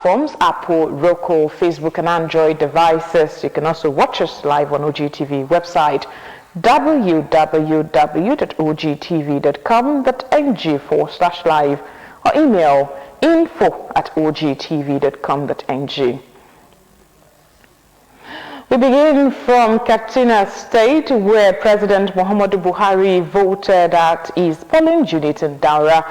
Platforms, Apple, Roku, Facebook and Android devices. You can also watch us live on OGTV website www.ogtv.com.ng/live or email info@ogtv.com.ng. We begin from Katsina State, where President Muhammadu Buhari voted at his polling unit in Daura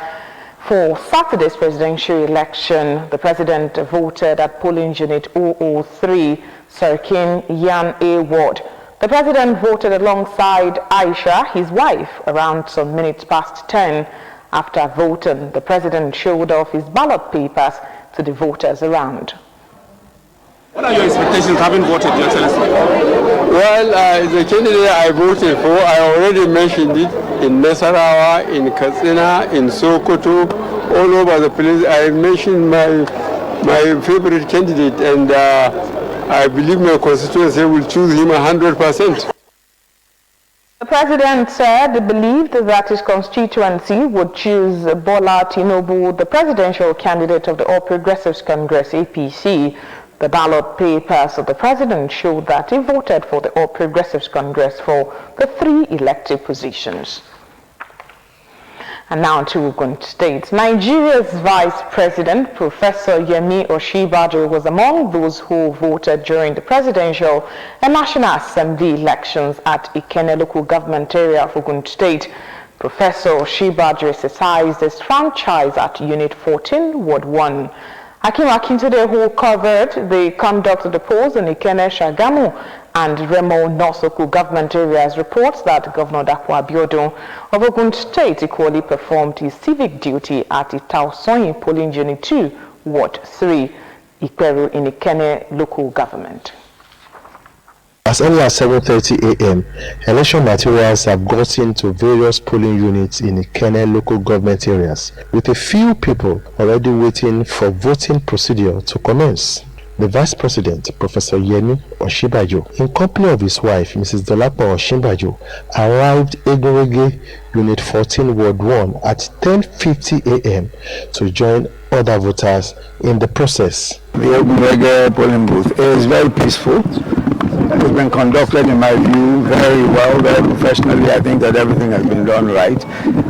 for Saturday's presidential election. The president voted at polling unit 003, Sarkin Yan A Ward. The president voted alongside Aisha, his wife, around some minutes past 10. After voting, the president showed off his ballot papers to the voters around. What are your expectations having voted, Your Excellency? Well, the candidate I voted for, I already mentioned it, in Nasarawa, in Katsina, in Sokoto, all over the place. I mentioned my favorite candidate, and I believe my constituency will choose him 100%. The president said he believed that his constituency would choose Bola Tinubu, the presidential candidate of the All Progressives Congress, APC. The ballot papers of the president showed that he voted for the All Progressives Congress for the 3 elected positions. And now to Ogun State. Nigeria's Vice President, Professor Yemi Osinbajo, was among those who voted during the presidential and National Assembly elections at Ikenne local government area of Ogun State. Professor Osinbajo exercised his franchise at Unit 14, Ward 1. Hakim Akintode, who covered the conduct of the polls in Ikenne, Shagamu, and Remo Nosoku government areas, reports that Governor Dapo Abiodun of Ogun State equally performed his civic duty at Itaosoyin polling unit 2, Ward 3, Ikweru in Ikenne local government. As early as 7:30 a.m., election materials have gotten to various polling units in Ikenne local government areas, with a few people already waiting for voting procedure to commence. The Vice President, Professor Yemi Osinbajo, in company of his wife, Mrs. Dolapo Osinbajo, arrived Egorege, Unit 14, Ward 1 at 10:50 a.m. to join other voters in the process. The Egorege polling booth is very peaceful. It's been conducted, in my view, very well, very professionally. I think that everything has been done right.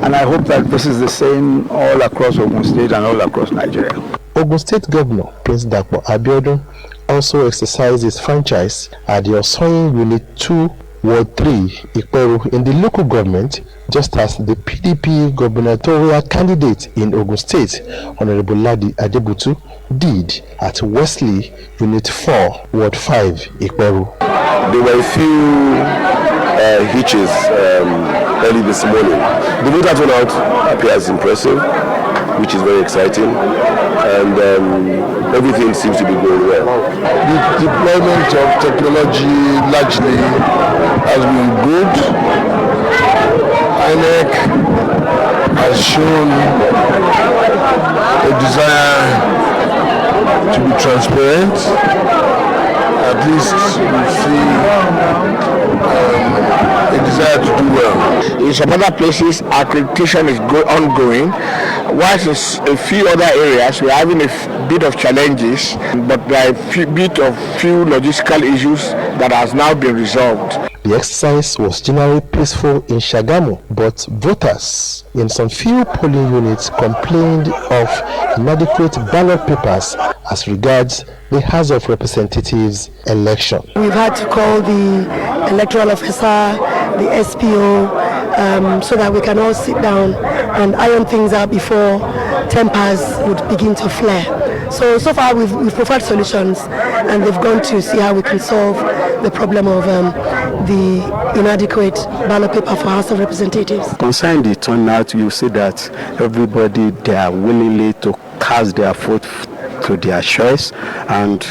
And I hope that this is the same all across Ogun State and all across Nigeria. Ogun State Governor Prince Dapo Abiodun also exercised his franchise at the Osoyin Unit 2, Ward 3, Ikweru in the local government, just as the PDP gubernatorial candidate in Ogun State, Honorable Ladi Adebutu, did at Wesley Unit 4, Ward 5, Ikweru. There were a few hitches early this morning. The voter turnout appears impressive, which is very exciting, and everything seems to be going well. The deployment of technology largely has been good. INEC has shown a desire to be transparent. At least we see a desire to do well. In some other places, accreditation is ongoing. Whilst in a few other areas, we're having a bit of challenges, but there are a few logistical issues that has now been resolved. The exercise was generally peaceful in Shagamu, but voters in some few polling units complained of inadequate ballot papers as regards the House of Representatives election. We've had to call the electoral officer, the SPO, so that we can all sit down and iron things out before tempers would begin to flare. So far we've provided solutions, and they've gone to see how we can solve the problem of the inadequate ballot paper for House of Representatives. Concerning the turnout, you see that everybody, they are willingly to cast their vote to their choice, and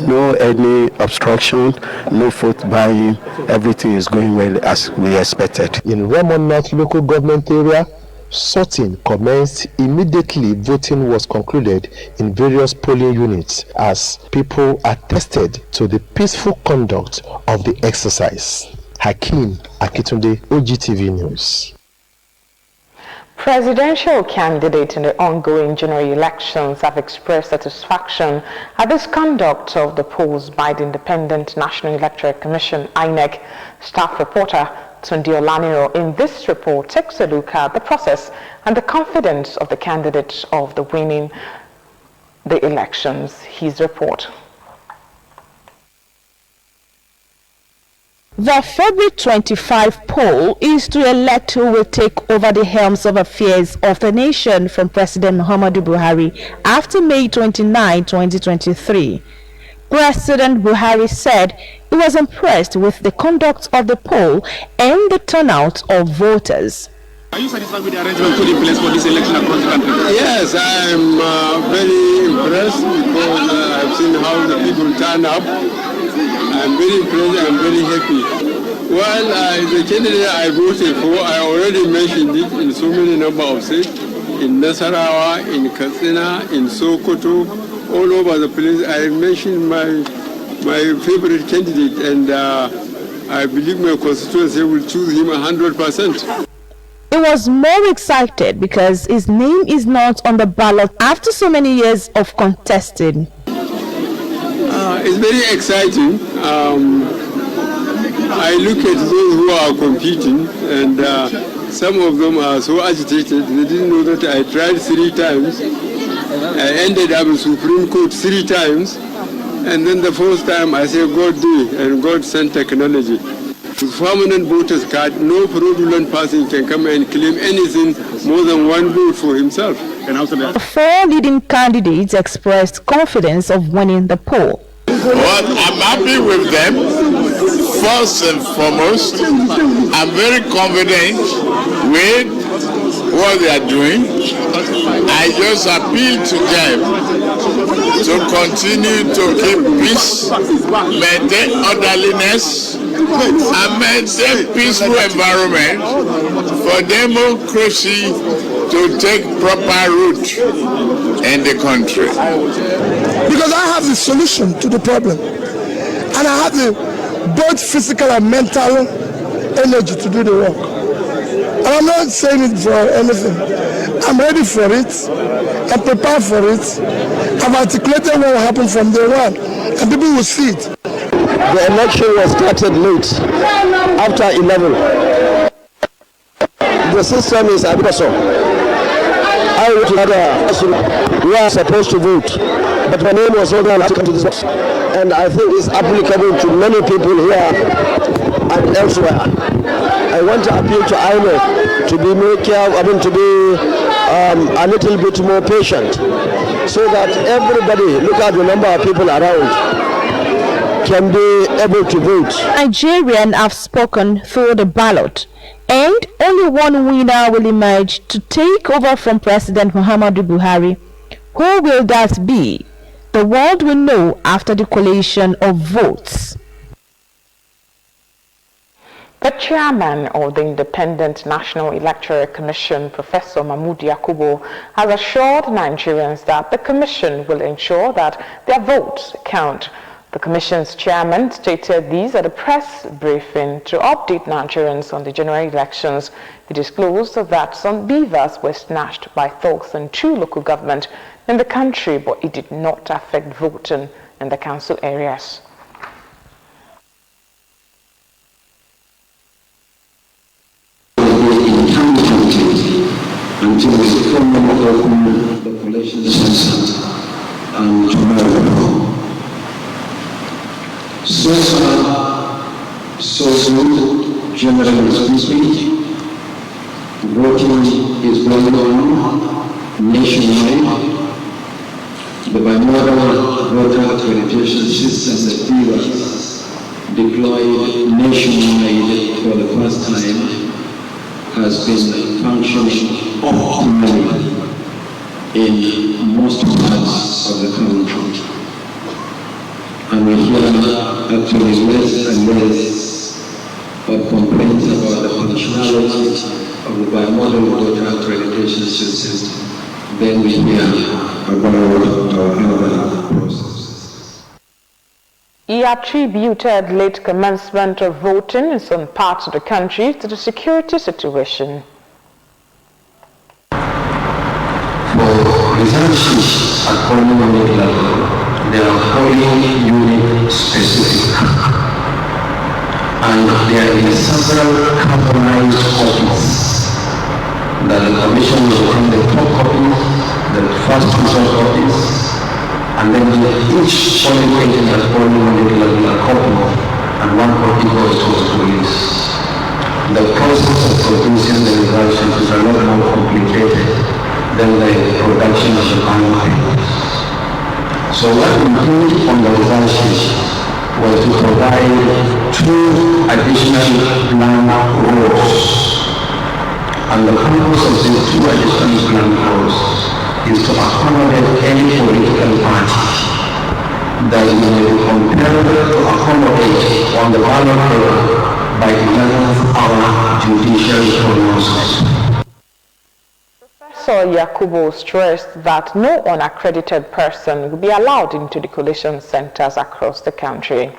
no any obstruction, no vote buying. Everything is going well as we expected. In Remo North local government area, sorting commenced immediately voting was concluded in various polling units as people attested to the peaceful conduct of the exercise. Hakim Akintode, OGTV News. Presidential candidates in the ongoing general elections have expressed satisfaction at this conduct of the polls by the Independent National Electoral Commission, INEC. Staff reporter Tunde Olaniro in this report takes a look at the process and the confidence of the candidates of the winning the elections. His report. The February 25 poll is to elect who will take over the helms of affairs of the nation from President Muhammadu Buhari after May 29, 2023. President Buhari said he was impressed with the conduct of the poll and the turnout of voters. Are you satisfied with the arrangement put in place for this election across the country? Yes, I am very impressed because I've seen how the people turn up. I'm very impressed and very happy. Well, the candidate I voted for, I already mentioned it in so many number of states, in Nasarawa, in Katsina, in Sokoto, all over the place. I mentioned my favorite candidate, and I believe my constituency will choose him 100%. He was more excited because his name is not on the ballot after so many years of contesting. It's very exciting. I look at those who are competing, and some of them are so agitated. They didn't know that I tried 3 times. I ended up in Supreme Court 3 times, and then the 4th time I said God did, and God sent technology. With permanent voters card, no fraudulent person can come and claim anything more than 1 vote for himself. The 4 leading candidates expressed confidence of winning the poll. Well, I'm happy with them. First and foremost, I'm very confident with what they are doing. I just appeal to them to continue to keep peace, maintain orderliness, and maintain peaceful environment for democracy to take proper root in the country. Because I have the solution to the problem, and I have the both physical and mental energy to do the work. And I'm not saying it for anything. I'm ready for it. I'm prepared for it. I've articulated what will happen from day one, and people will see it. The election was started late, after 11. The system is Abeokuta. I went to another person who are supposed to vote, but my name was not allowed to come to this box. And I think it's applicable to many people here and elsewhere. I want to appeal to INEC to be more careful, to be a little bit more patient, so that everybody, look at the number of people around, can be able to vote. Nigerians have spoken through the ballot, and only one winner will emerge to take over from President Muhammadu Buhari. Who will that be? The world will know after the collation of votes. The chairman of the Independent National Electoral Commission, Professor Mahmood Yakubu, has assured Nigerians that the commission will ensure that their votes count. The commission's chairman stated these at a press briefing to update Nigerians on the general elections. He disclosed that some beavers were snatched by thugs in 2 local governments in the country, but it did not affect voting in the council areas. Until we formally open the collation center tomorrow. So far, so good, generally speaking. Voting is going on nationwide. The bimodal voter accreditation system that we were deployed nationwide for the first time has been functioning optimally in most parts of the country. And we hear actually less and less of complaints about the functionality of the bimodal voter accreditation system. Then we hear about our other processes. He attributed late commencement of voting in some parts of the country to the security situation. devices at polling unit level, they are polling unit specific. And there is several carbonized copies that the Commission will bring the top copy, the first result copies, and then each polling agent at polling unit level a copy, and one copy goes to the police. The process of producing the results is a lot more complicated than the production of the final papers. So what we did on the result sheet was to provide 2 additional blank rows. And the purpose of these 2 additional blank rows is to accommodate any political party that may be compelled to accommodate on the ballot paper by 11th hour judicial pronouncement. Professor Yakubu stressed that no unaccredited person will be allowed into the collation centers across the country.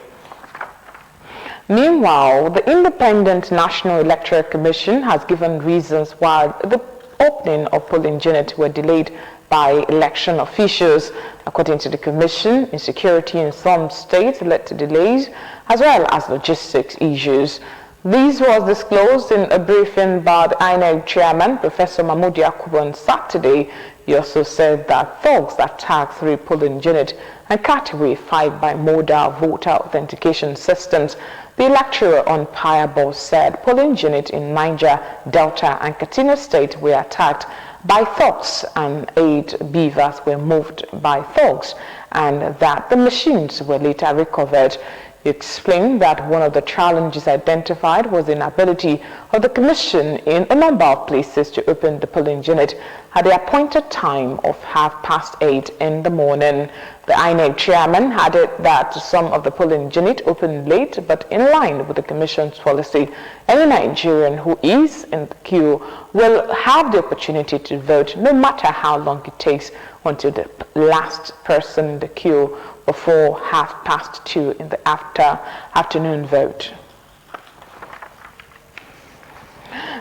Meanwhile, the Independent National Electoral Commission has given reasons why the opening of polling units were delayed by election officials. According to the Commission, insecurity in some states led to delays as well as logistics issues. This was disclosed in a briefing by the INEC chairman, Professor Mahmoud Yakubu, on Saturday. He also said that thugs attacked 3 polling units and cut away 5 bimodal voter authentication systems. The electoral umpire boss said polling units in Niger, Delta, and Katsina State were attacked by thugs and 8 beavers were moved by thugs, and that the machines were later recovered. He explained that one of the challenges identified was the inability of the Commission in a number of places to open the polling unit at the appointed time of 8:30 in the morning. The INEC chairman added that some of the polling units opened late, but in line with the Commission's policy, any Nigerian who is in the queue will have the opportunity to vote no matter how long it takes until the last person in the queue before 2:30 in the afternoon vote.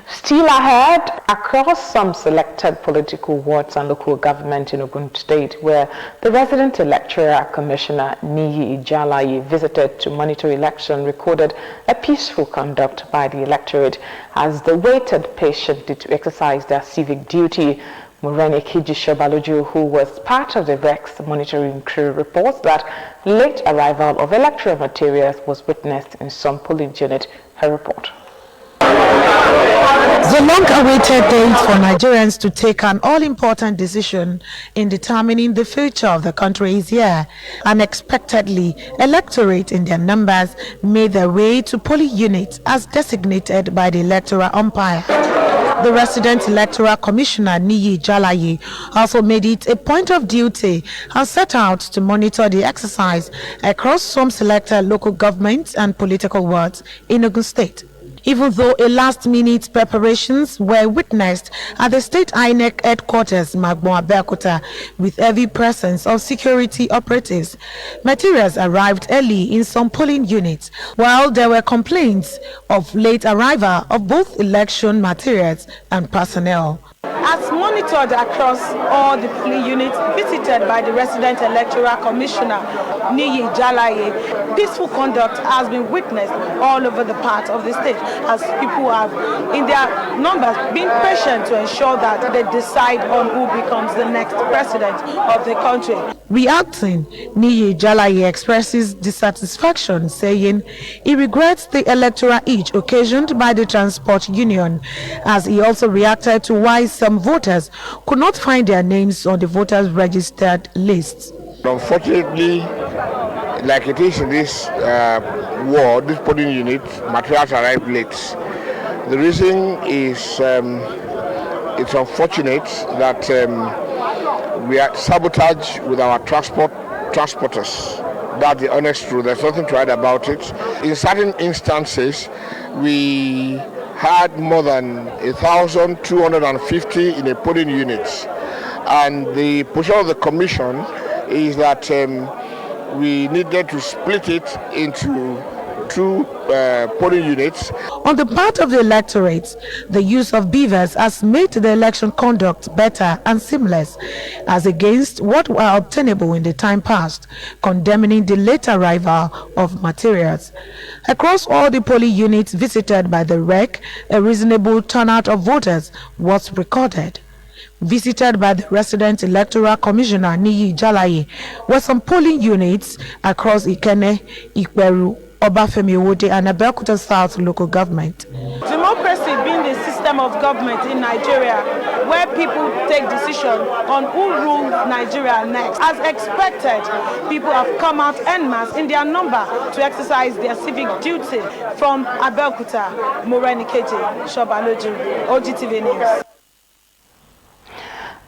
Still ahead, across some selected political wards and local government in Ogun State, where the resident electoral commissioner Niyi Ijalaye visited to monitor election, recorded a peaceful conduct by the electorate as they waited patiently to exercise their civic duty. Mureni Kijishabaloju, who was part of the REX monitoring crew, reports that late arrival of electoral materials was witnessed in some polling units. Her report. The long-awaited date for Nigerians to take an all-important decision in determining the future of the country is here. Unexpectedly, electorate in their numbers made their way to polling units as designated by the electoral umpire. The resident electoral commissioner Niyi Ijalaye also made it a point of duty and set out to monitor the exercise across some selected local governments and political wards in Ogun State. Even though a last-minute preparations were witnessed at the state INEC headquarters, Abeokuta, with heavy presence of security operatives, materials arrived early in some polling units, while there were complaints of late arrival of both election materials and personnel. As monitored across all the polling units visited by the resident electoral commissioner Niyi Ijalaye, peaceful conduct has been witnessed all over the part of the state as people have, in their numbers, been patient to ensure that they decide on who becomes the next president of the country. Reacting, Niyi Ijalaye expresses dissatisfaction, saying he regrets the electoral hitch occasioned by the transport union, as he also reacted to why some voters could not find their names on the voters registered lists. Unfortunately, like it is in this ward, this polling unit, materials arrived late. The reason is it's unfortunate that we are sabotage with our transporters. That's the honest truth. There's nothing to hide about it. In certain instances, we had more than 1,250 in a polling unit, and the position of the commission is that we needed to split it into through polling units. On the part of the electorate, the use of beavers has made the election conduct better and seamless, as against what were obtainable in the time past, condemning the late arrival of materials. Across all the polling units visited by the REC, a reasonable turnout of voters was recorded. Visited by the resident electoral commissioner Niyi Jalaye were some polling units across Ikene, Ikperu, Obafemi Owode and Abeokuta South local government. Democracy being the system of government in Nigeria where people take decision on who rules Nigeria next. As expected, people have come out en masse in their number to exercise their civic duty. From Abeokuta, Morenikeji, Shobaloju, OGTV News.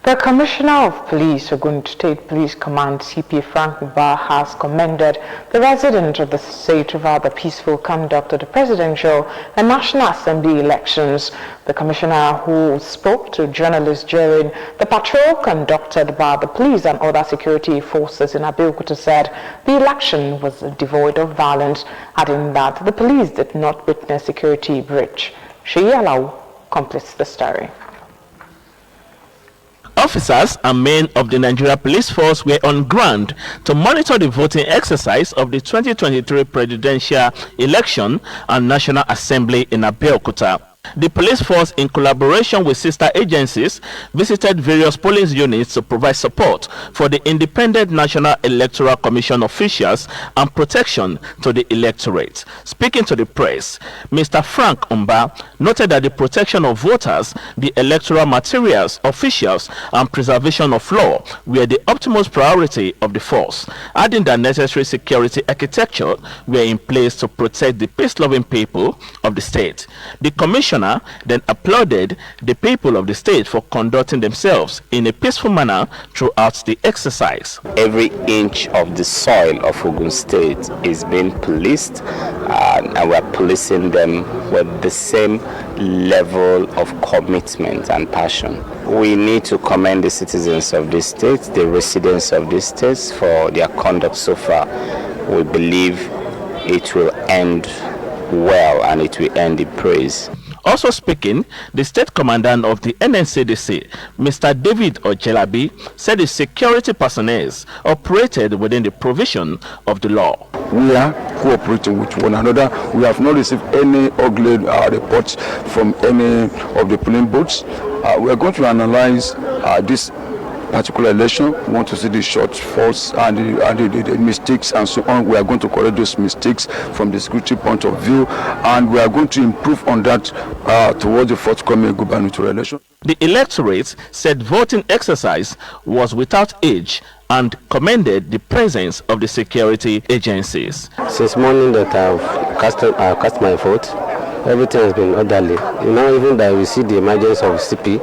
The Commissioner of Police, Ogun State Police Command, CP Frank Uba, has commended the residents of the state over the peaceful conduct of the presidential and National Assembly elections. The Commissioner, who spoke to journalists during the patrol conducted by the police and other security forces in Abeokuta, said the election was devoid of violence, adding that the police did not witness security breach. Sheyi Alau completes the story. Officers and men of the Nigeria Police Force were on ground to monitor the voting exercise of the 2023 presidential election and National Assembly in Abeokuta. The police force, in collaboration with sister agencies, visited various polling units to provide support for the Independent National Electoral Commission officials and protection to the electorate. Speaking to the press, Mr. Frank Umba noted that the protection of voters, the electoral materials, officials, and preservation of law were the utmost priority of the force, adding that necessary security architecture were in place to protect the peace-loving people of the state. The commissioner then applauded the people of the state for conducting themselves in a peaceful manner throughout the exercise. Every inch of the soil of Ogun State is being policed, and we're policing them with the same level of commitment and passion. We need to commend the citizens of this state, the residents of this state, for their conduct so far. We believe it will end well and it will end in praise. Also speaking, the state commandant of the NNCDC, Mr. David Ojelabi, said the security personnel operated within the provision of the law. We are cooperating with one another. We have not received any ugly reports from any of the polling booths. We are going to analyze this particular election. We want to see the shortfalls and the mistakes and so on. We are going to correct those mistakes from the security point of view, and we are going to improve on that towards the forthcoming gubernatorial election. The electorate said voting exercise was without age and commended the presence of the security agencies. Since morning that I've cast my vote, everything has been orderly. You know, even that we see the emergence of CP,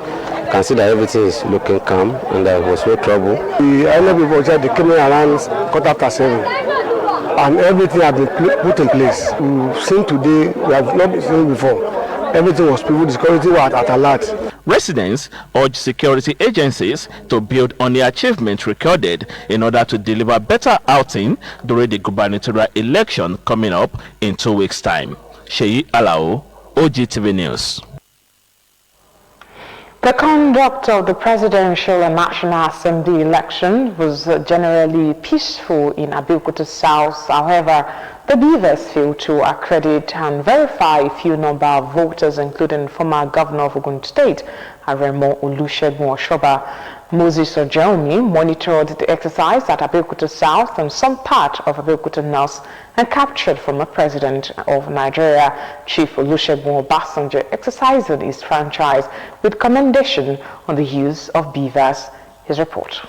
can see that everything is looking calm and there was no trouble. The early people said they came in around 7:15 and everything has been put in place. We've seen today, we have not seen before. Everything was people, the security were at alert. Residents urged security agencies to build on the achievements recorded in order to deliver better outing during the gubernatorial election coming up in 2 weeks' time. Sheyi Alao, OGTV News. The conduct of the presidential and National Assembly election was generally peaceful in Abeokuta South. However, the beavers failed to accredit and verify a few number of voters, including former Governor of Ogun State, Aremo Olusegun Oshoba. Moses Ojomi monitored the exercise at Abeokuta South and some part of Abeokuta North and captured former President of Nigeria, Chief Olusegun Obasanjo, exercising his franchise with commendation on the use of beavers. His report.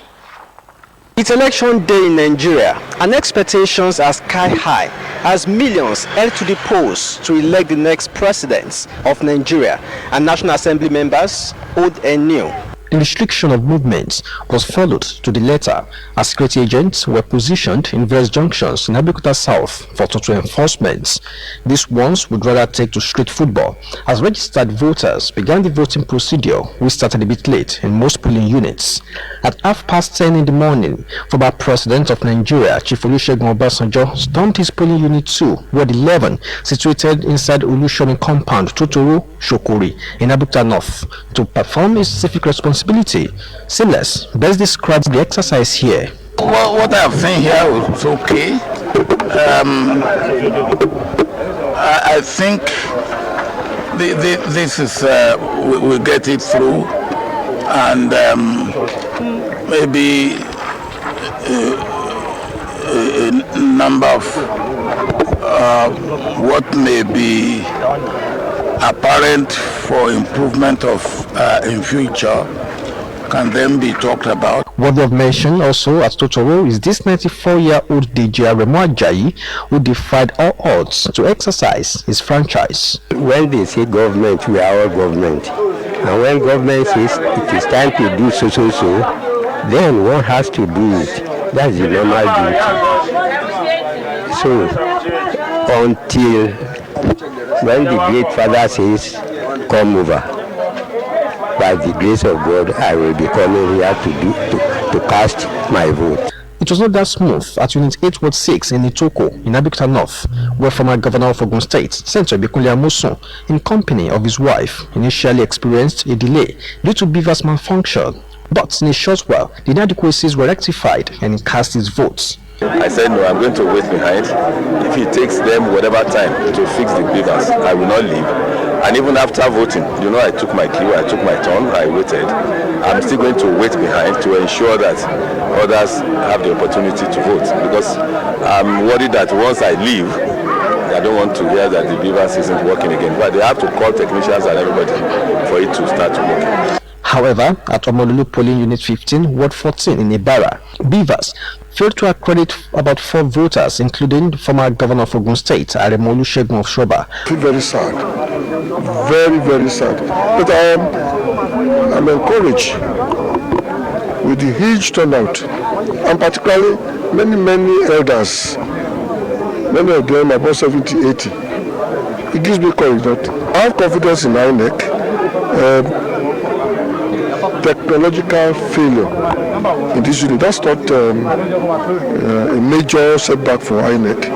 It's election day in Nigeria, and expectations are sky high as millions head to the polls to elect the next presidents of Nigeria and National Assembly members, old and new. the restriction of movements was followed to the letter, as security agents were positioned in various junctions in Abeokuta South for total enforcement. These ones would rather take to street football, as registered voters began the voting procedure, which started a bit late in most polling units. At 10:30 in the morning, former President of Nigeria, Chief Olusegun Obasanjo, stormed his polling unit 2, Ward 11, situated inside Olusomi compound, Totoro, Shokori, in Abeokuta North, to perform his civic responsibility. Silas best describes the exercise here. Well, what I've seen here was okay. I think this is we'll get it through, and maybe a number of what may be apparent for improvement of in future can then be talked about. Worthy of mention also at Totoro is this 94-year-old DJ Aremo Ajayi, who defied all odds to exercise his franchise. When they say government, we are all government. And when government says it is time to do so, then one has to do it. That's the normal duty. So, until when the great father says, come over, by the grace of God, I will be coming here to cast my vote. It was not that smooth at Unit 8 Ward 6 in Itoko, in Abeokuta North, where former Governor of Ogun State, Senator Abeokuta, in company of his wife, initially experienced a delay due to beaver's malfunction. But in a short while, the inadequacies were rectified and he cast his votes. I said no, I'm going to wait behind. If it takes them whatever time to fix the beavers, I will not leave. And even after voting, I took my cue, I took my turn, I waited. I'm still going to wait behind to ensure that others have the opportunity to vote, because I'm worried that once I leave, I don't want to hear that the beavers isn't working again. But they have to call technicians and everybody for it to start working. However, at Omololu Polling Unit 15, Ward 14 in Ibara, beavers failed to accredit about 4 voters, including former Governor of Ogun State, Aremo Olusegun of Shoba. Very sad. Very, very sad. But I'm encouraged with the huge turnout, and particularly many elders, many of them about 70, 80. It gives me courage that I have confidence in INEC. Technological failure in this unit, that's not a major setback for INEC,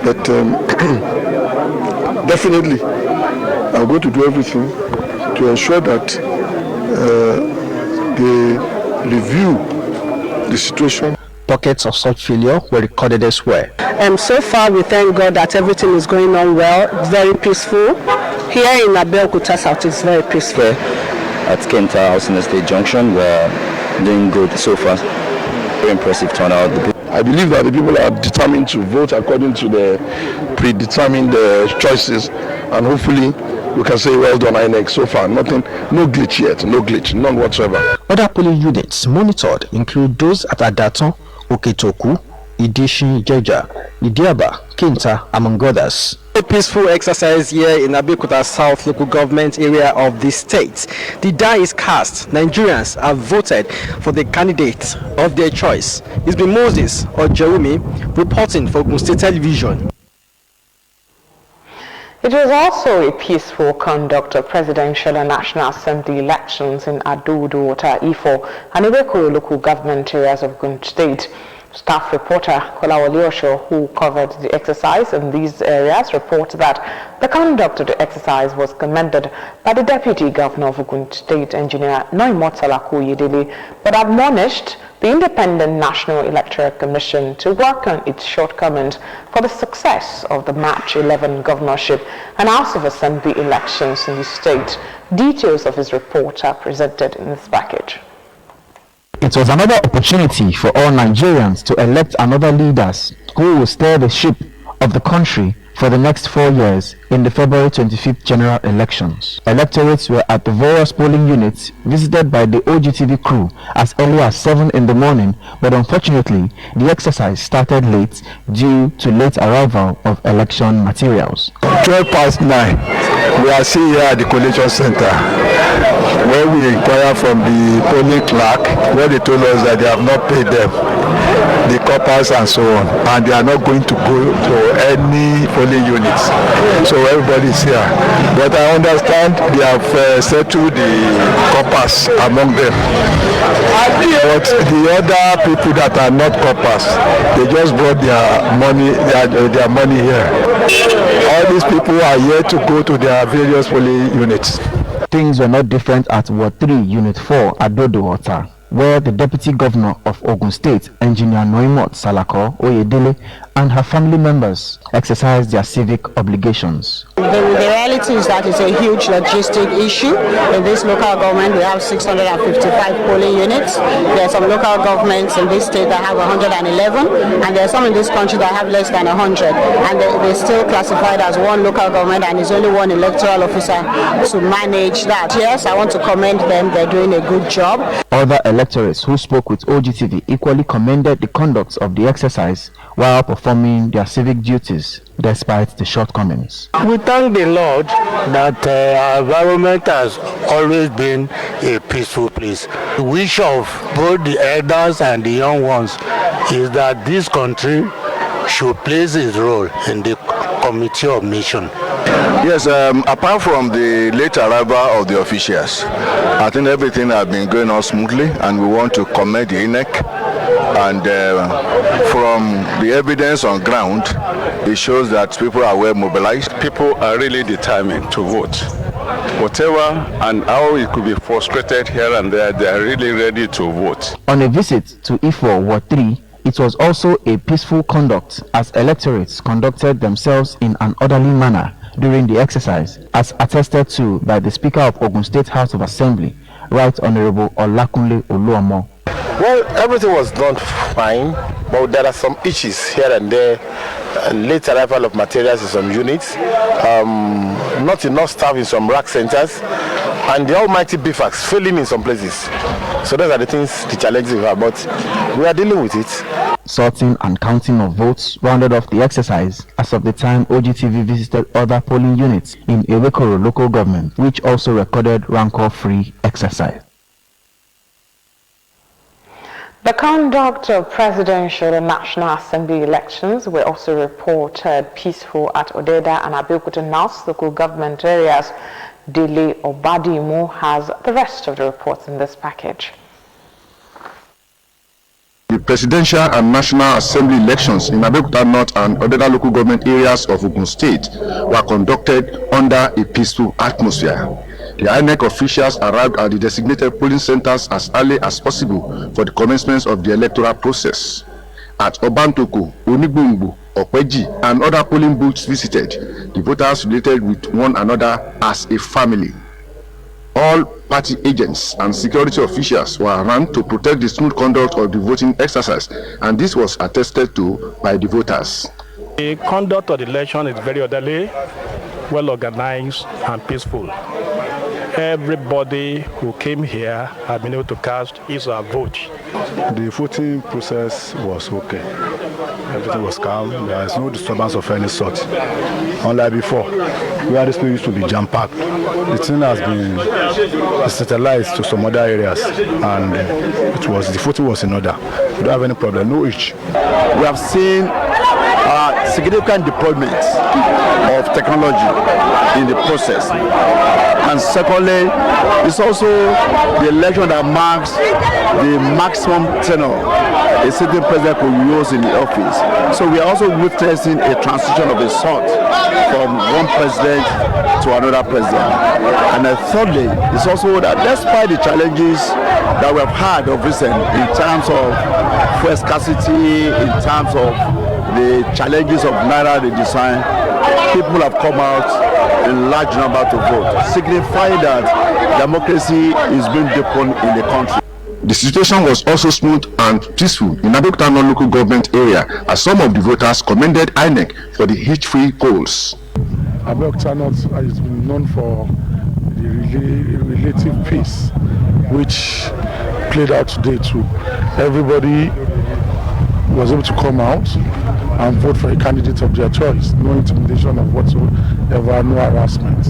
but definitely I'm going to do everything to ensure that they review the situation. Pockets of such failure were recorded elsewhere. So far, we thank God that everything is going on well, very peaceful. Here in Abeokuta South, it's very peaceful. At Kenta House in the State Junction, we're doing good so far. Very impressive turnout. I believe that the people are determined to vote according to the predetermined choices, and hopefully we can say well done INEC. So far, nothing, no glitch yet, no glitch, none whatsoever. Other polling units monitored include those at Adaton, Oketoku, Idishin, Jeja, Idiaba, Kenta, among others. A peaceful exercise here in Abeokuta South local government area of the state. The die is cast. Nigerians have voted for the candidate of their choice. It's been Moses or Jeremy reporting for Ogun State Television. It was also a peaceful conduct of presidential and National Assembly elections in Abeokuta, Ifo, and Abeokuta local government areas of Ogun State. Staff reporter Kolawole Osho, who covered the exercise in these areas, reports that the conduct of the exercise was commended by the Deputy Governor of Ogun State, Engineer Noimotala Koyedele, but admonished the Independent National Electoral Commission to work on its shortcomings for the success of the March 11 governorship and House of Assembly elections in the state. Details of his report are presented in this package. It was another opportunity for all Nigerians to elect another leaders who will steer the ship of the country for the next 4 years in the February 25th general elections. Electorates were at the various polling units visited by the OGTV crew as early as 7 in the morning, but unfortunately the exercise started late due to late arrival of election materials. 12 past 9, we are still here at the collation center. When we inquire from the polling clerk, where they told us that they have not paid them, the coppers and so on, and they are not going to go to any polling units. So everybody is here. But I understand they have settled the coppers among them. But the other people that are not coppers, they just brought their money here. All these people are here to go to their various polling units. Things were not different at Ward 3, Unit 4, Abeokuta, where the Deputy Governor of Ogun State, Engineer Noimot Salako Oyedele, and her family members exercised their civic obligations. The reality is that it's a huge logistic issue. In this local government, we have 655 polling units. There are some local governments in this state that have 111, and there are some in this country that have less than 100. And they're still classified as one local government, and there's only one electoral officer to manage that. Yes, I want to commend them. They're doing a good job. Other electorates who spoke with OGTV equally commended the conduct of the exercise while performing their civic duties despite the shortcomings. We thank the Lord that our environment has always been a peaceful place. The wish of both the elders and the young ones is that this country should play its role in the Committee of Nations. Yes, apart from the late arrival of the officials, I think everything has been going on smoothly, and we want to commend the INEC. And from the evidence on ground, it shows that people are well mobilized. People are really determined to vote. Whatever and how it could be frustrated here and there, they are really ready to vote. On a visit to Ifo Ward 3, it was also a peaceful conduct as electorates conducted themselves in an orderly manner during the exercise, as attested to by the Speaker of Ogun State House of Assembly, Right Honorable Olakunle Oluomo. Well, everything was done fine, but there are some issues here and there. Late arrival of materials in some units, not enough staff in some rack centers, and the almighty BFAX failing in some places. So those are the things, the challenges we have, but we are dealing with it. Sorting and counting of votes rounded off the exercise as of the time OGTV visited other polling units in Abeokuta local government, which also recorded rancor-free exercise. The conduct of presidential and National Assembly elections were also reported peaceful at Odeda and Abeokuta North local government areas. Dele Obadimu has the rest of the reports in this package. The presidential and National Assembly elections in Abeokuta North and Odeda local government areas of Ogun State were conducted under a peaceful atmosphere. The INEC officials arrived at the designated polling centers as early as possible for the commencement of the electoral process. At Obantoko, Onigbungbu, Okweji, and other polling booths visited, the voters related with one another as a family. All party agents and security officials were around to protect the smooth conduct of the voting exercise, and this was attested to by the voters. The conduct of the election is very orderly, well organized, and peaceful. Everybody who came here has been able to cast his or her vote. The voting process was okay. Everything was calm. There is no disturbance of any sort. Unlike before, where this place used to be jam-packed, the thing has been decentralized to some other areas, and the voting was in order. We don't have any problem, no issue. We have seen significant deployment of technology in the process. And secondly, it's also the election that marks the maximum tenure a sitting president could use in the office. So we are also witnessing a transition of a sort from one president to another president. And thirdly, it's also that despite the challenges that we have had of recent in terms of fuel scarcity, in terms of the challenges of Naira redesign, people have come out in large number to vote, signifying that democracy is being deepened in the country. The situation was also smooth and peaceful in Abeokuta North local government area, as some of the voters commended INEC for the hitch-free polls. Abeokuta North has been known for the relative peace, which played out today too. Everybody was able to come out and vote for a candidate of their choice. No intimidation of whatsoever, no harassment.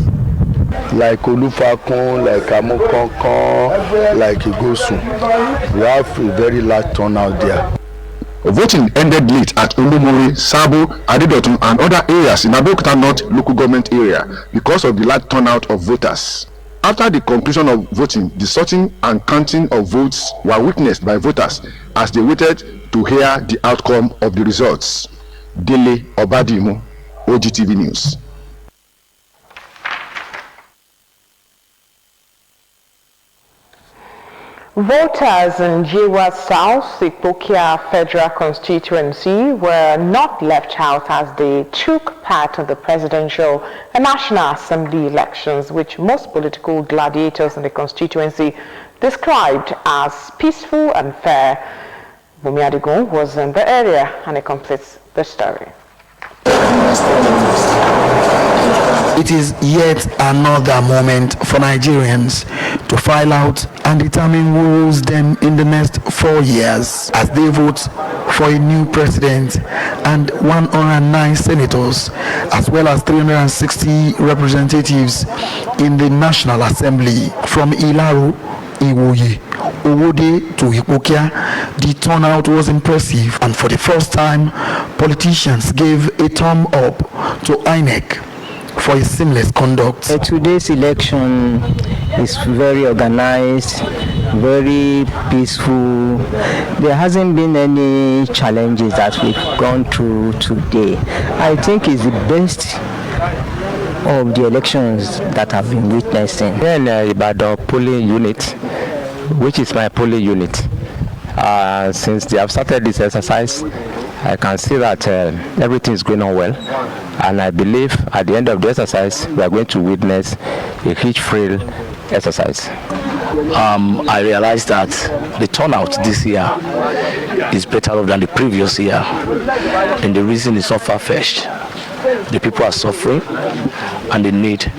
Like Olufakun, like Amokonkon, like Igosun. We have a very large turnout there. Voting ended late at Olumori, Sabo, Adedotun and other areas in Abeokuta North local government area because of the large turnout of voters. After the conclusion of voting, the sorting and counting of votes were witnessed by voters as they waited to hear the outcome of the results. Dele Obadimu, OGTV News. Voters in Jewa South, Abeokuta Federal Constituency were not left out as they took part in the presidential and national assembly elections, which most political gladiators in the constituency described as peaceful and fair. Bumi Adigun was in the area and it completes the story. It is yet another moment for Nigerians to file out and determine who rules them in the next 4 years as they vote for a new president and 109 senators as well as 360 representatives in the National Assembly. From Ilaro, Iwoye, Owode to Abeokuta, the turnout was impressive, and for the first time, politicians gave a thumb up to INEC for a seamless conduct. Today's election is very organized, very peaceful. There hasn't been any challenges that we've gone through today. I think it's the best of the elections that have been witnessing. Then Ibadan polling unit, which is my polling unit, since they have started this exercise, I can see that everything is going on well, and I believe at the end of the exercise we are going to witness a huge frail exercise. I realized that the turnout this year is better than the previous year, and the reason is not far-fetched. The people are suffering and they need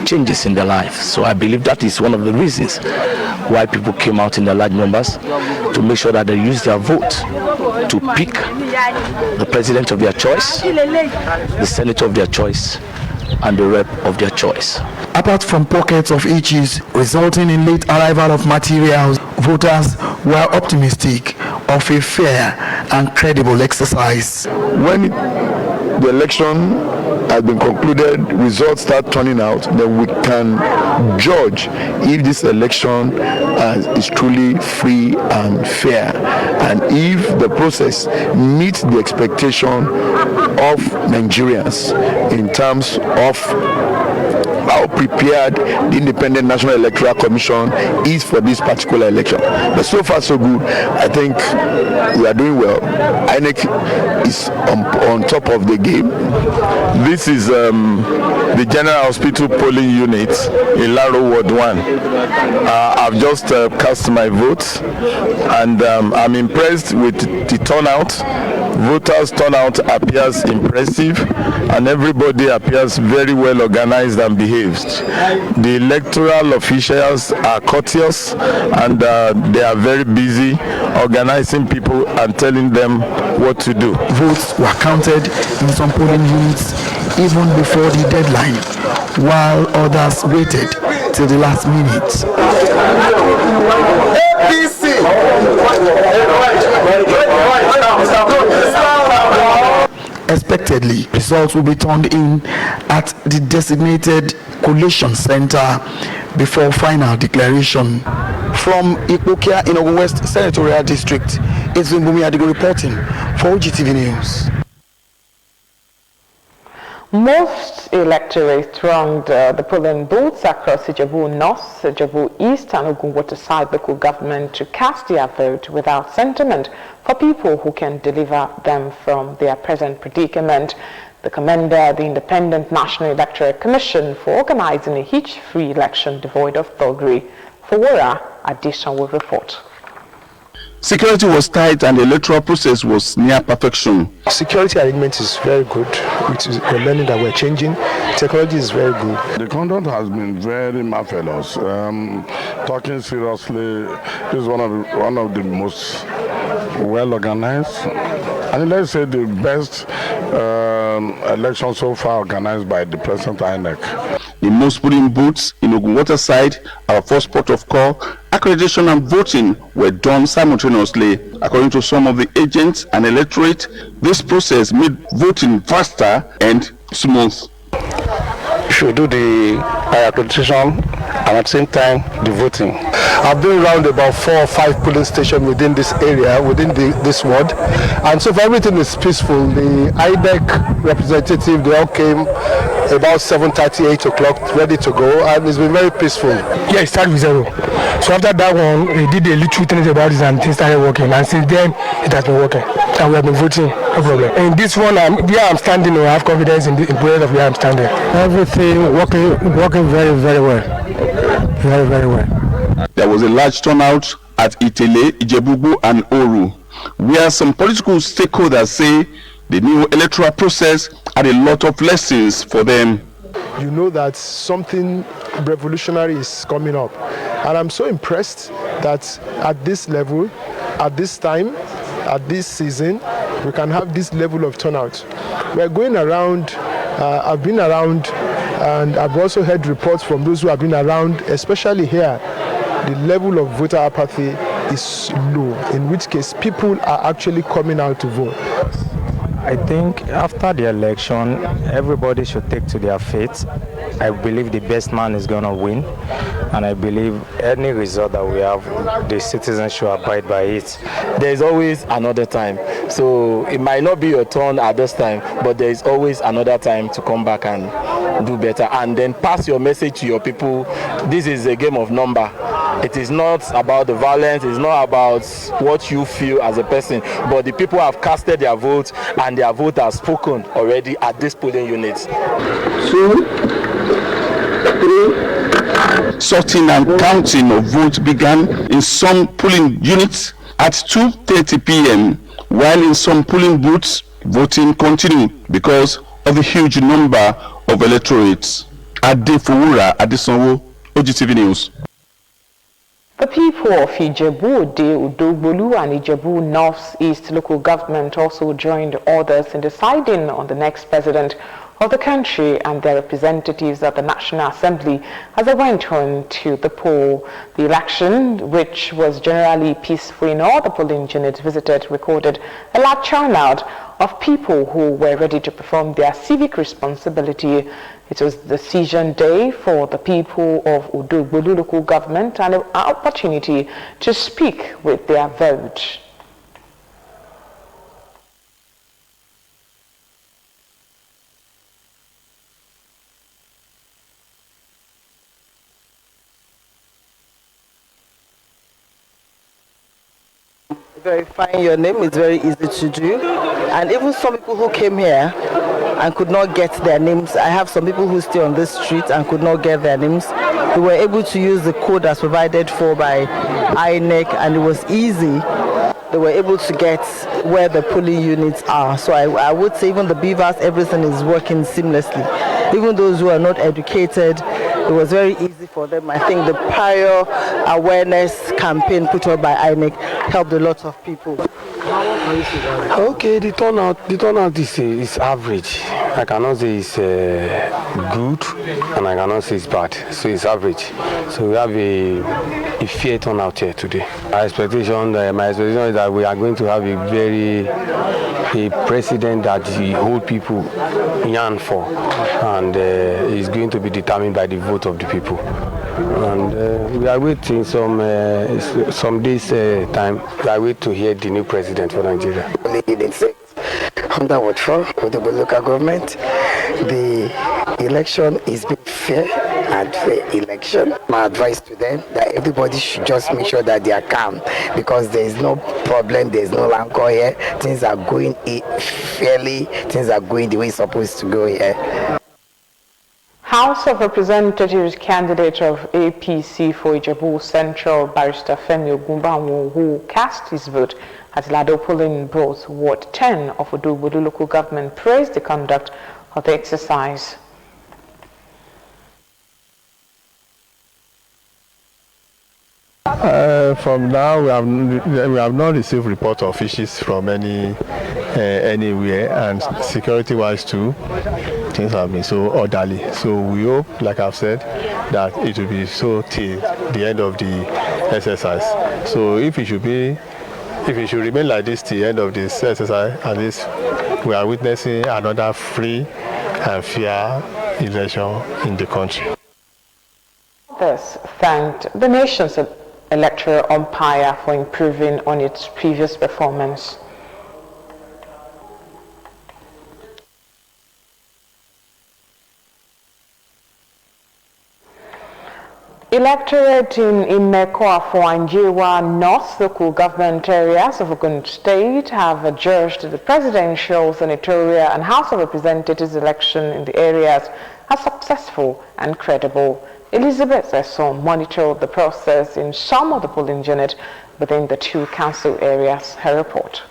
changes in their life. So I believe that is one of the reasons why people came out in their large numbers to make sure that they use their vote to pick the president of their choice, the senator of their choice, and the rep of their choice. Apart from pockets of itches resulting in late arrival of materials, voters were optimistic of a fair and credible exercise. When the election has been concluded, results start turning out, then we can judge if this election is truly free and fair, and if the process meets the expectation of Nigerians in terms of how prepared the Independent National Electoral Commission is for this particular election. But so far so good. I think we are doing well. INEC is on top of the game. This is the General Hospital polling unit in Laro Ward 1. I've just cast my vote, and I'm impressed with the turnout. Voters' turnout appears impressive, and everybody appears very well organized and behaved. The electoral officials are courteous, and they are very busy organizing people and telling them what to do. Votes were counted in some polling units even before the deadline, while others waited till the last minute. Expectedly, results will be turned in at the designated collation center before final declaration. From Abeokuta in Ogun West Senatorial District, it's been Bumi Adigun reporting for OGTV News. Most electorates thronged the polling booths across Ijebu North, Ijebu East and Ogun Waterside local government to cast their vote without sentiment for people who can deliver them from their present predicament. The commended the Independent National Electoral Commission for organizing a hitch-free election devoid of thuggery. Fawora Addition will report. Security was tight and the electoral process was near perfection. Security arrangement is very good. We're learning that we're changing. Technology is very good. The conduct has been very marvelous. Talking seriously, this is one of the most well organized And let's say the best election so far organized by the present INEC. In most polling booths in Ogunwota side, our first port of call, accreditation and voting were done simultaneously. According to some of the agents and electorate, this process made voting faster and smooth. Should do the accreditation and at the same time the voting. I've been around about 4 or 5 polling stations within this area, within this ward, and so far everything is peaceful. The INEC representative, they all came about 7:30, 8 o'clock, ready to go, and it's been very peaceful. Yeah, it started with 0. So after that one, we did a little things about this and things started working, and since then it has been working, and we have been voting, no problem. In this one, where I'm standing, I have confidence in the progress of where I'm standing. Everything working very, very well. Very, very well. There was a large turnout at Itele, Ijebubu and Oru, where some political stakeholders say the new electoral process had a lot of lessons for them. You know that something revolutionary is coming up, and I'm so impressed that at this level, at this time, at this season, we can have this level of turnout. We're going around, I've been around, and I've also heard reports from those who have been around, especially here. The level of voter apathy is low, in which case people are actually coming out to vote. I think after the election, everybody should take to their faith. I believe the best man is going to win, and I believe any result that we have, the citizens should abide by it. There's always another time. So it might not be your turn at this time, but there is always another time to come back and do better, and then pass your message to your people. This is a game of number. It is not about the violence, it's not about what you feel as a person, but the people have casted their vote and their vote has spoken already at this polling unit. 2, 3. Sorting and counting of votes began in some polling units at 2:30 p.m., while in some polling booths, voting continued because of the huge number of electorates. Adefowura Adesanwo, OGTV News. The people of Ijebu, Udogbolu and Ijebu North-East local government also joined others in deciding on the next president of the country and their representatives at the National Assembly as they went on to the poll. The election, which was generally peaceful in all the polling units visited, recorded a large turnout of people who were ready to perform their civic responsibility. It was decision day for the people of Udogbolu local government and an opportunity to speak with their vote. Verifying your name is very easy to do, and even some people who came here and could not get their names, I have some people who stay on this street and could not get their names. They were able to use the code as provided for by INEC, and it was easy. They were able to get where the polling units are. So I would say even the beavers, everything is working seamlessly. Even those who are not educated, it was very easy for them. I think the prior awareness campaign put up by INEC helped a lot of people. Okay, the turnout is average. I cannot say it's good, and I cannot say it's bad. So it's average. So we have a fair turnout here today. My expectation is that we are going to have a president that the whole people yearn for, and is going to be determined by the vote of the people. And we are waiting some days time. We are waiting to hear the new president for Nigeria. Under Ward 4 with the local government, the election is being fair and fair election. My advice to them that everybody should just make sure that they are calm, because there is no problem, there is no rancor here. Things are going fairly, things are going the way it's supposed to go here. House of Representatives candidate of APC for Ijebu Central, Barrister Femi Ogumbanwo, who cast his vote at Lado polling booth Ward 10 of Udogbolu local government, praised the conduct of the exercise. From now, we have not received report of issues from anywhere, and security-wise too, things have been so orderly. So we hope, like I've said, that it will be so till the end of the exercise. So if it should remain like this till the end of this exercise, at least we are witnessing another free and fair election in the country. Others thanked the nation's electoral umpire for improving on its previous performance. Electorate in Abeokuta and Jewa North local government areas of Ogun State have adjudged the presidential, senatorial and House of Representatives election in the areas as successful and credible. Elizabeth Esson monitored the process in some of the polling units within the two council areas. Her report.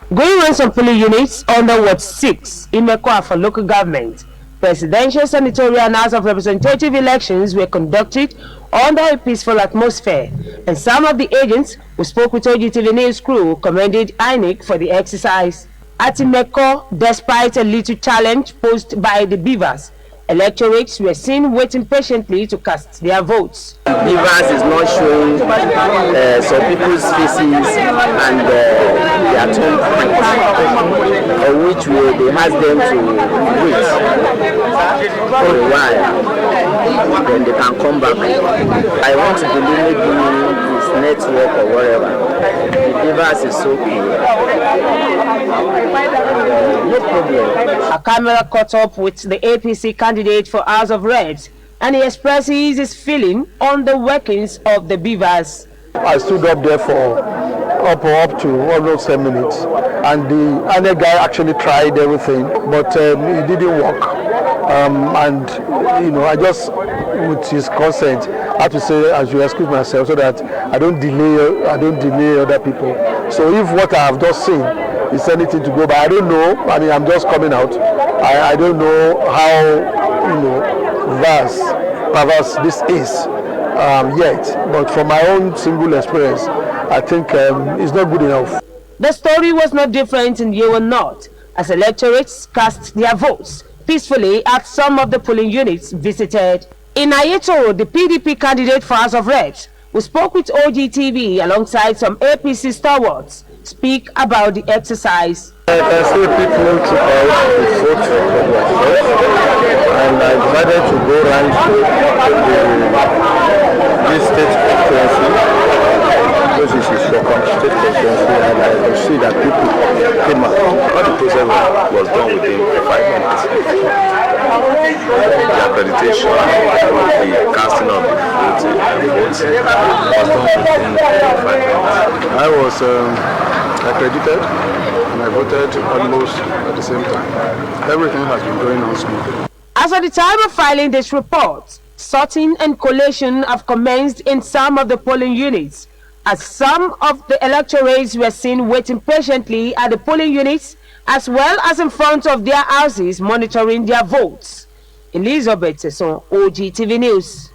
Going on some polling units under Ward 6 in Abeokuta for local government, presidential, senatorial and House of Representative elections were conducted under a peaceful atmosphere, and some of the agents who spoke with OGTV News crew commended INEC for the exercise. At Abeokuta, despite a little challenge posed by the beavers, electorates were seen waiting patiently to cast their votes. Beavers is not showing some people's faces and their tongue print, on which way they ask them to wait for a while, then they can come back. I want to believe maybe this network or whatever. The beavers is so cool. No problem. A camera caught up with the APC candidate for House of Reps, and he expresses his feeling on the workings of the beavers. I stood up there for up to almost 10 minutes, and the other guy actually tried everything, but it didn't work. And I just, with his consent, I have to say I should excuse myself so that I don't delay other people. So if what I have just seen is anything to go by, I don't know. I mean, I'm just coming out. I don't know how perverse this is yet, but from my own single experience, I think it's not good enough. The story was not different in Yewa North, as electorates cast their votes peacefully at some of the polling units visited. In Ayeto, the PDP candidate for House of Reps, who spoke with OGTV alongside some APC stalwarts, speak about the exercise. I can see people took out to vote for and I decided to go around this state constituency, because this is your state constituency, and I can see that people came out. All the process was done within 5 minutes. The accreditation, the casting of the votes was done within 5 minutes. I was accredited and I voted almost at the same time. Everything has been going on smoothly. As at the time of filing this report, sorting and collation have commenced in some of the polling units, as some of the electorates were seen waiting patiently at the polling units as well as in front of their houses monitoring their votes. Elizabeth Esson, OGTV News.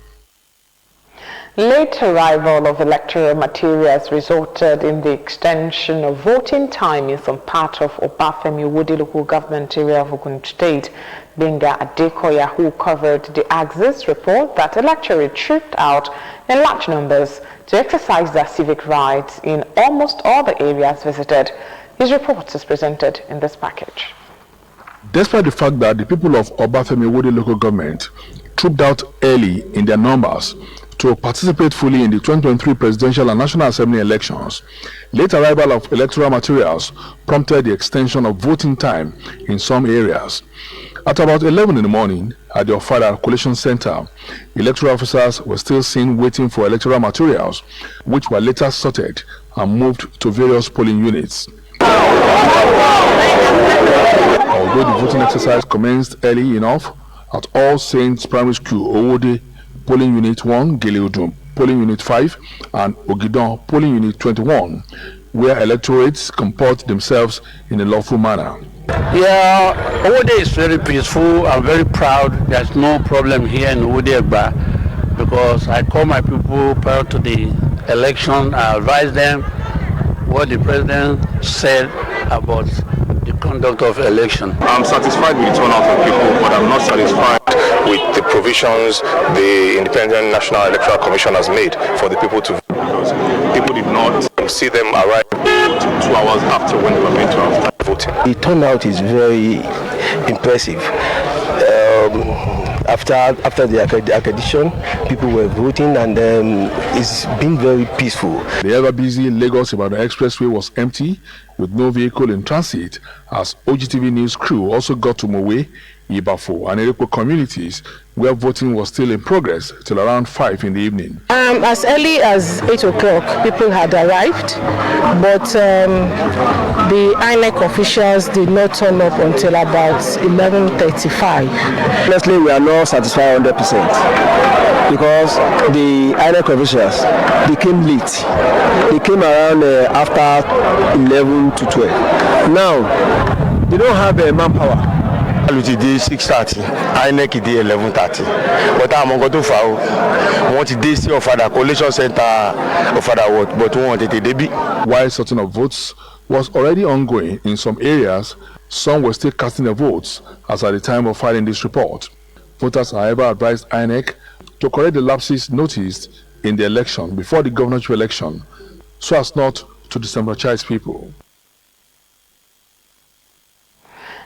Late arrival of electoral materials resulted in the extension of voting time in some part of Obafemi Wode local government area of Ogun State. Benga Adekoya, who covered the Axis, report that electorate trooped out in large numbers to exercise their civic rights in almost all the areas visited. His report is presented in this package. Despite the fact that the people of Obafemi Wode local government trooped out early in their numbers to participate fully in the 2023 presidential and national assembly elections, late arrival of electoral materials prompted the extension of voting time in some areas. At about 11 in the morning at the Ofada Collation Center, electoral officers were still seen waiting for electoral materials, which were later sorted and moved to various polling units. Although the voting exercise commenced early enough at All Saints Primary School, Owode, Polling Unit 1, Geleodum, Polling Unit 5, and Ogidon, Polling Unit 21, where electorates comport themselves in a lawful manner. Yeah, Owode is very peaceful. I'm very proud. There's no problem here in Owode, because I call my people prior to the election. I advised them what the president said about the conduct of election. I'm satisfied with the turnout of people, but I'm not satisfied with the provisions the Independent National Electoral Commission has made for the people to vote, because people did not see them arrive 2 hours after when they were meant to have started voting. The turnout is very impressive. After the accreditation, people were voting, and it's been very peaceful. The ever-busy Lagos-Ibadan Expressway was empty, with no vehicle in transit, as OGTV News crew also got to Mowe, Ibafo, and Ereko communities, where voting was still in progress till around 5 in the evening. As early as 8 o'clock, people had arrived, but the INEC officials did not turn up until about 11:35. Honestly, we are not satisfied 100% because the INEC officials, they came late. They came around after 11 to 12. Now, they don't have manpower. Today 6:30, INEC did 11:30. But I'm going to file. Want to DC of the collation center of what, but we wanted to be. While sorting of votes was already ongoing in some areas, some were still casting their votes as at the time of filing this report. Voters, however, advised INEC to correct the lapses noticed in the election before the governorship election, so as not to disenfranchise people.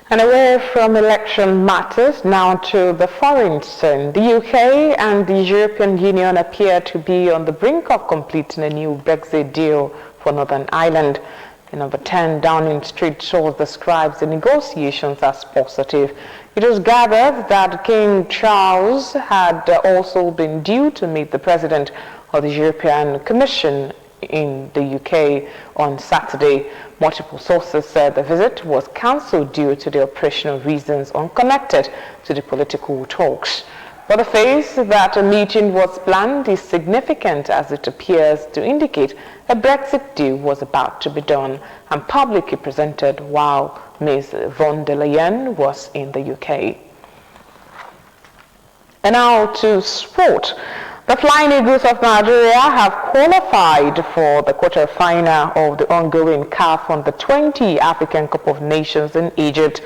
And away from election matters, now to the foreign scene. The UK and the European Union appear to be on the brink of completing a new Brexit deal for Northern Ireland. The number 10 Downing Street source describes the negotiations as positive. It was gathered that King Charles had also been due to meet the President of the European Commission in the UK on Saturday. Multiple sources said the visit was cancelled due to the operational reasons unconnected to the political talks. But the phase that a meeting was planned is significant, as it appears to indicate a Brexit deal was about to be done and publicly presented while Ms. von der Leyen was in the UK. And now to sport. The Flying Eagles of Nigeria have qualified for the quarter-final of the ongoing CAF Under-20 African Cup of Nations in Egypt.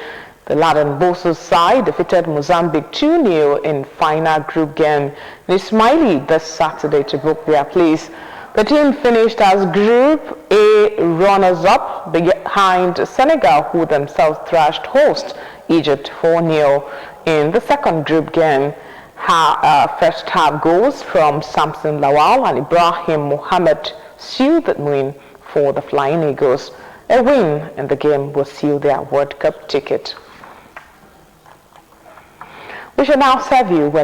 The Laden Bosos side defeated Mozambique 2-0 in final group game in Ismaili this Saturday to book their place. The team finished as Group A runners-up behind Senegal, who themselves thrashed host Egypt 4-0 in the second group game. First half goals from Samson Lawal and Ibrahim Mohammed sealed the win for the Flying Eagles. A win in the game will seal their World Cup ticket. We shall now serve you with